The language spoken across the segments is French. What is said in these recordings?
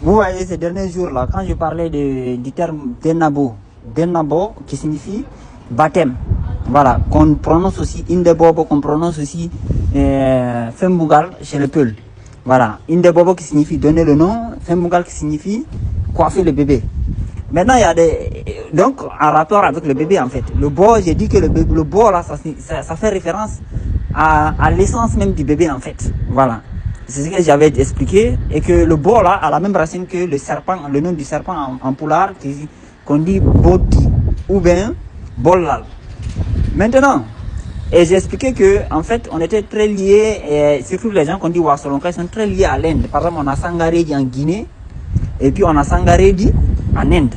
Vous voyez ces derniers jours-là, quand je parlais du terme Denabo, Denabo qui signifie baptême, voilà, qu'on prononce aussi Indebobo, qu'on prononce aussi Fembugal chez le Peul. Voilà, Indebobo qui signifie donner le nom, Fembugal qui signifie coiffer le bébé. Maintenant, il y a donc, en rapport avec le bébé, en fait. Le bo, j'ai dit que le bo, là, ça fait référence à l'essence même du bébé, en fait. Voilà. C'est ce que j'avais expliqué. Et que le bo, là, a la même racine que le serpent, le nom du serpent en poulard, qu'on dit boti, ou bien bolal. Maintenant, et j'ai expliqué que, en fait, on était très liés, et surtout les gens qu'on dit Wassolonka, ils sont très liés à l'Inde. Par exemple, on a Sangaredi en Guinée, et puis on a Sangaredi en Inde.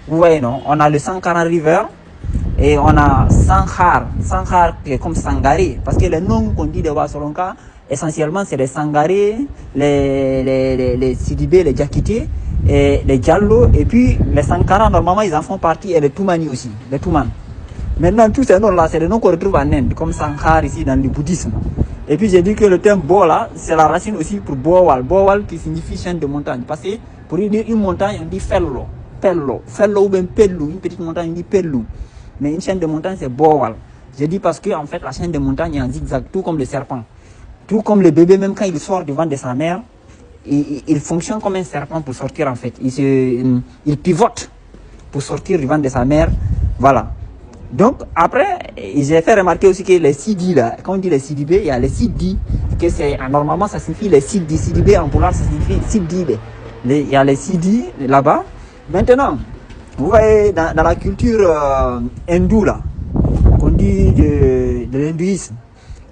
Vous voyez, non? On a le Sankara River, et on a Sankhar. Sankhar qui est comme Sangaré, parce que les noms qu'on dit de Wassolonka, essentiellement, c'est les Sangaré, les Sidibé, les Djakité, et les Diallo, et puis les Sankara, normalement, ils en font partie, et les Toumani aussi, les Touman. Maintenant, tous ces noms-là, c'est des noms qu'on retrouve en Inde, comme Sankhar ici dans le bouddhisme. Et puis j'ai dit que le terme Bo là, c'est la racine aussi pour Bowal. Bowal qui signifie chaîne de montagne. Parce que pour dire une montagne, on dit Fello. Fello. Fello ou bien Pellou. Une petite montagne, on dit Pellou. Mais une chaîne de montagne, c'est Bowal. J'ai dit parce que en fait, la chaîne de montagne est en zigzag, tout comme le serpent. Tout comme le bébé, même quand il sort du ventre de sa mère, il fonctionne comme un serpent pour sortir en fait. Il pivote pour sortir du ventre de sa mère. Voilà. Donc, après, j'ai fait remarquer aussi que les Sidi, là, quand on dit les Sidibé, il y a les Sidi, que c'est, normalement, ça signifie les Sidi. Sidibé en poulard, ça signifie Sidibé. Il y a les Sidi, là-bas. Maintenant, vous voyez, dans la culture hindoue, là, qu'on dit de l'hindouisme,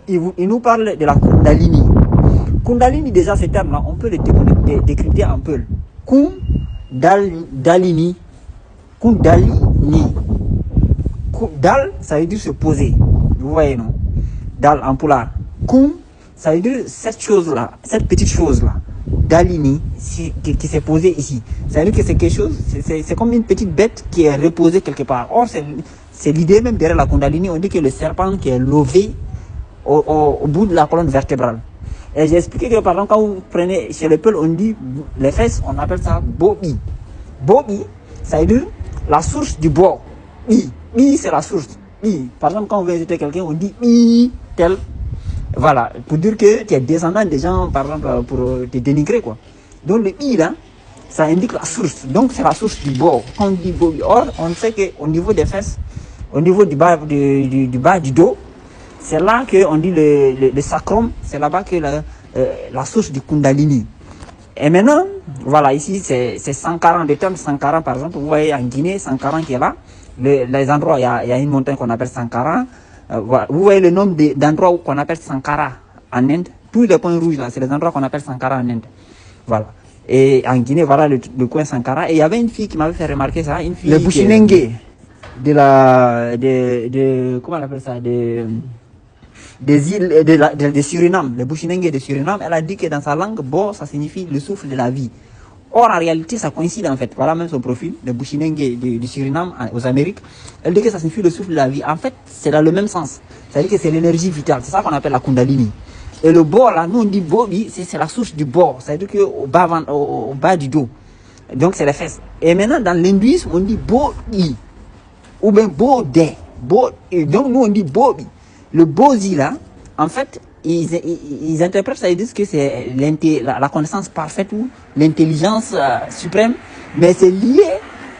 il nous parle de la Kundalini. Kundalini, déjà, ce terme-là, on peut le décrypter un peu. Kundalini. Kundalini. Dal, ça veut dire se poser. Vous voyez, non? Dal en poulard. Kum, ça veut dire cette chose-là, cette petite chose-là. Dalini, qui s'est posée ici. Ça veut dire que c'est quelque chose, c'est comme une petite bête qui est reposée quelque part. Or, c'est l'idée même derrière la Kundalini. On dit que le serpent qui est levé au bout de la colonne vertébrale. Et j'ai expliqué que, par exemple, quand vous prenez chez le Peul, on dit les fesses, on appelle ça bobi. Bobi, ça veut dire la source du bo. Mi, c'est la source. Mi. Par exemple, quand on veut inviter quelqu'un, on dit mi, tel. Voilà. Pour dire que tu es descendant des gens, par exemple, pour te dénigrer, quoi. Donc, le mi, là, ça indique la source. Donc, c'est la source du bord. Quand on dit bord, or, on sait qu'au niveau des fesses, au niveau du bas du dos, c'est là qu'on dit le sacrum, c'est là-bas que la source du Kundalini. Et maintenant, voilà, ici, c'est 140, le terme 140, par exemple, vous voyez en Guinée, 140 qui est là. Les endroits, il y a une montagne qu'on appelle Sankara. Vous voyez le nombre d'endroits qu'on appelle Sankara en Inde. Tous les points rouges là, c'est les endroits qu'on appelle Sankara en Inde. Voilà. Et en Guinée, voilà le coin Sankara. Et il y avait une fille qui m'avait fait remarquer ça, une fille. Le Bushinengue comment on appelle ça, des îles de Suriname, le Bushinengue de Suriname. Elle a dit que dans sa langue, Bo, ça signifie le souffle de la vie. Or, en réalité, ça coïncide en fait. Voilà même son profil, le Bushinengue du Suriname aux Amériques. Elle dit que ça signifie le souffle de la vie. En fait, c'est dans le même sens. C'est-à-dire que c'est l'énergie vitale. C'est ça qu'on appelle la Kundalini. Et le bo, là, nous on dit bobi, c'est la source du bo. C'est-à-dire qu'au bas du dos. Donc, c'est les fesses. Et maintenant, dans l'hindouisme, on dit bodi. Ou bien bodé. Donc, nous on dit bobi. Le bozi, là, en fait, ils interprètent ça, ils disent que c'est la connaissance parfaite ou l'intelligence suprême, mais c'est lié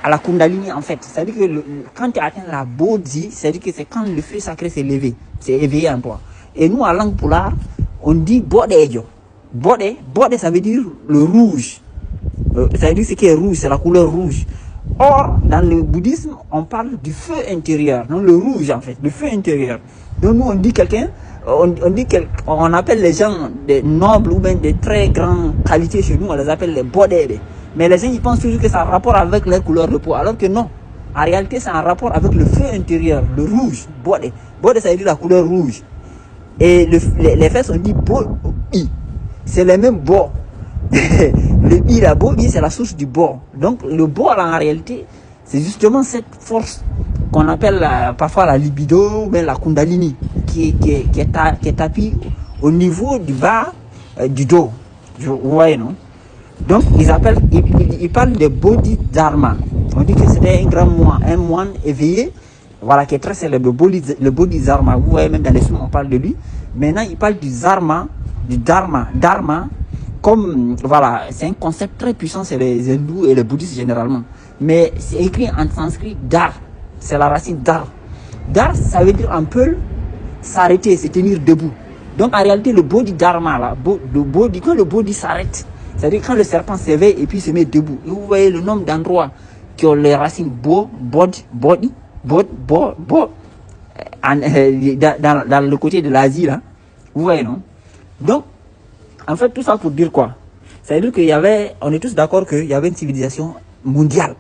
à la Kundalini en fait. C'est-à-dire que quand tu atteins la Bodhi, c'est-à-dire que c'est quand le feu sacré s'est levé, c'est éveillé en toi. Et nous, en langue poulard, on dit Bodéjo. Bodé, ça veut dire le rouge. Ça veut dire ce qui est rouge, c'est la couleur rouge. Or, dans le bouddhisme, on parle du feu intérieur, non le rouge en fait, le feu intérieur. Donc nous, on dit quelqu'un, on appelle les gens des nobles ou bien de très grandes qualités chez nous, on les appelle les bodés. Mais les gens, ils pensent toujours que ça a un rapport avec leur couleur de peau, alors que non. En réalité, c'est un rapport avec le feu intérieur, le rouge, bodé. Bodé, ça veut dire la couleur rouge. Et les fesses, on dit bo-i. C'est les mêmes bo. Le i, la bo-i, c'est la source du bo. Donc, le bo, là, en réalité, c'est justement cette force qu'on appelle parfois la libido, ou bien la kundalini, qui est tapie au niveau du bas du dos. Vous voyez, non? Donc, ils parlent de Bodhidharma. On dit que c'était un moine éveillé, voilà, qui est très célèbre, le Bodhidharma. Vous voyez, même dans les films, on parle de lui. Maintenant, il parle du Dharma, comme, voilà, c'est un concept très puissant, c'est les hindous et les bouddhistes généralement. Mais c'est écrit en sanskrit, Dar. C'est la racine Dar. Dar, ça veut dire un peu s'arrêter, se tenir debout. Donc, en réalité, le Bodhidharma, là, quand le Bodhi s'arrête, c'est-à-dire quand le serpent s'éveille et puis se met debout. Et vous voyez le nombre d'endroits qui ont les racines dans le côté de l'Asie, là. Vous voyez, non? Donc, en fait, tout ça pour dire quoi? C'est-à-dire on est tous d'accord qu'il y avait une civilisation mondiale.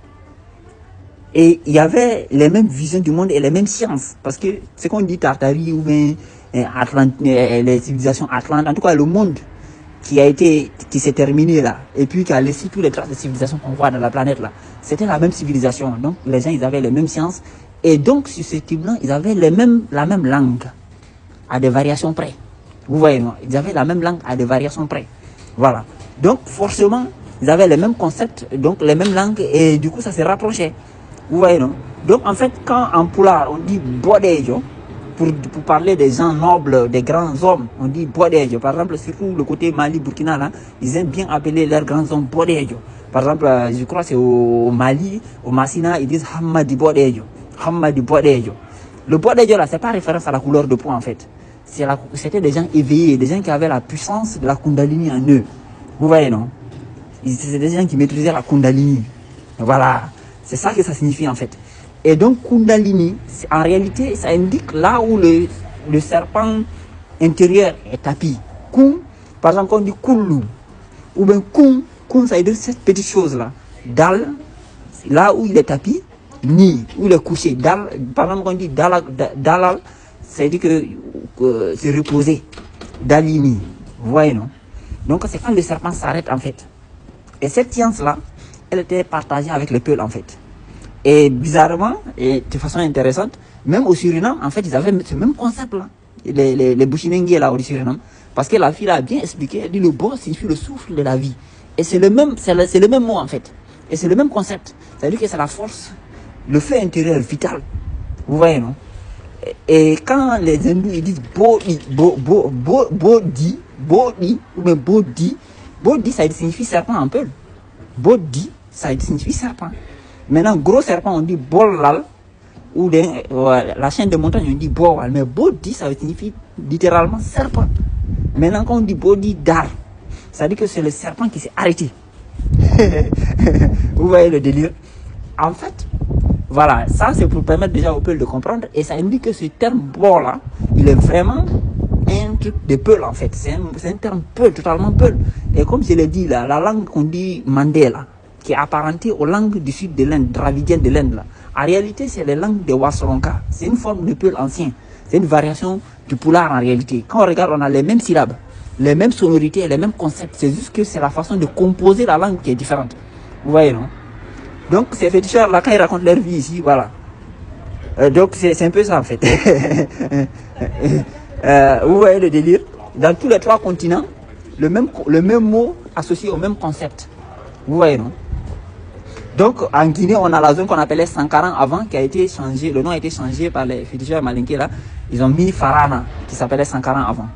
Et il y avait les mêmes visions du monde et les mêmes sciences. Parce que ce qu'on dit Tartarie ou bien les civilisations atlantes, en tout cas le monde qui s'est terminé là, et puis qui a laissé toutes les traces de civilisation qu'on voit dans la planète là, c'était la même civilisation. Donc les gens, ils avaient les mêmes sciences. Et donc, susceptiblement, ils avaient la même langue, à des variations près. Vous voyez, non? Ils avaient la même langue à des variations près. Voilà. Donc, forcément, ils avaient les mêmes concepts, donc les mêmes langues, et du coup, ça se rapprochait. Vous voyez, non? Donc, en fait, quand en Pulaar, on dit Bodejo, pour parler des gens nobles, des grands hommes, on dit Bodejo. Par exemple, surtout le côté Mali, Burkina, là, ils aiment bien appeler leurs grands hommes Bodejo. Par exemple, je crois que c'est au Mali, au Massina, ils disent Hamadi Bodejo. Hamadi Bodejo. Le Bodejo, là, c'est pas référence à la couleur de peau, en fait. C'était des gens éveillés, des gens qui avaient la puissance de la Kundalini en eux. Vous voyez, non? C'était des gens qui maîtrisaient la Kundalini. Voilà. C'est ça que ça signifie, en fait. Et donc, Kundalini, en réalité, ça indique là où le serpent intérieur est tapis. Kun, par exemple, on dit Kulu. Ou bien Kun, ça veut dire cette petite chose-là. Dal, là où il est tapis. Ni, où il est couché. Dal, par exemple, on dit Dalal, ça veut dire que c'est reposer. Dalini. Vous voyez, non? Donc, c'est quand le serpent s'arrête, en fait. Et cette science-là, elle était partagée avec le peuple, en fait. Et bizarrement, et de façon intéressante, même au Suriname, en fait, ils avaient ce même concept-là. Les Bushinengue, là, au Suriname. Parce que la fille a bien expliqué, elle dit le bois signifie le souffle de la vie. Et c'est le même mot, en fait. Et c'est le même concept. C'est-à-dire que c'est la force, le feu intérieur vital. Vous voyez, non? Et quand les hindous ils disent Bodhi, ou même Bodhi, ça signifie serpent en peul. Bodhi, ça signifie serpent. Maintenant, gros serpent, on dit Bolal, ou la chaîne de montagne, on dit Bowal. Mais Bodhi, ça signifie littéralement serpent. Maintenant, quand on dit Bodhi Dar, ça veut dire que c'est le serpent qui s'est arrêté. Vous voyez le délire? En fait, voilà, ça c'est pour permettre déjà au peuple de comprendre. Et ça indique que ce terme Bo là, il est vraiment un truc de peul en fait. C'est un terme peul, totalement peul. Et comme je l'ai dit là, la langue qu'on dit Mandela, qui est apparentée aux langues du sud de l'Inde, dravidienne de l'Inde là. En réalité, c'est les langues de Wasronka. C'est une forme de peul ancien. C'est une variation du Pulaar en réalité. Quand on regarde, on a les mêmes syllabes, les mêmes sonorités, les mêmes concepts. C'est juste que c'est la façon de composer la langue qui est différente. Vous voyez, non? Donc, ces féticheurs là, quand ils racontent leur vie ici, voilà. Donc, c'est un peu ça en fait. Vous voyez le délire? Dans tous les trois continents, le même mot associé au même concept. Vous voyez, non? Donc, en Guinée, on a la zone qu'on appelait Sankaran avant, qui a été changé, le nom a été changé par les féticheurs malinqués là. Ils ont mis Farana, qui s'appelait Sankaran avant.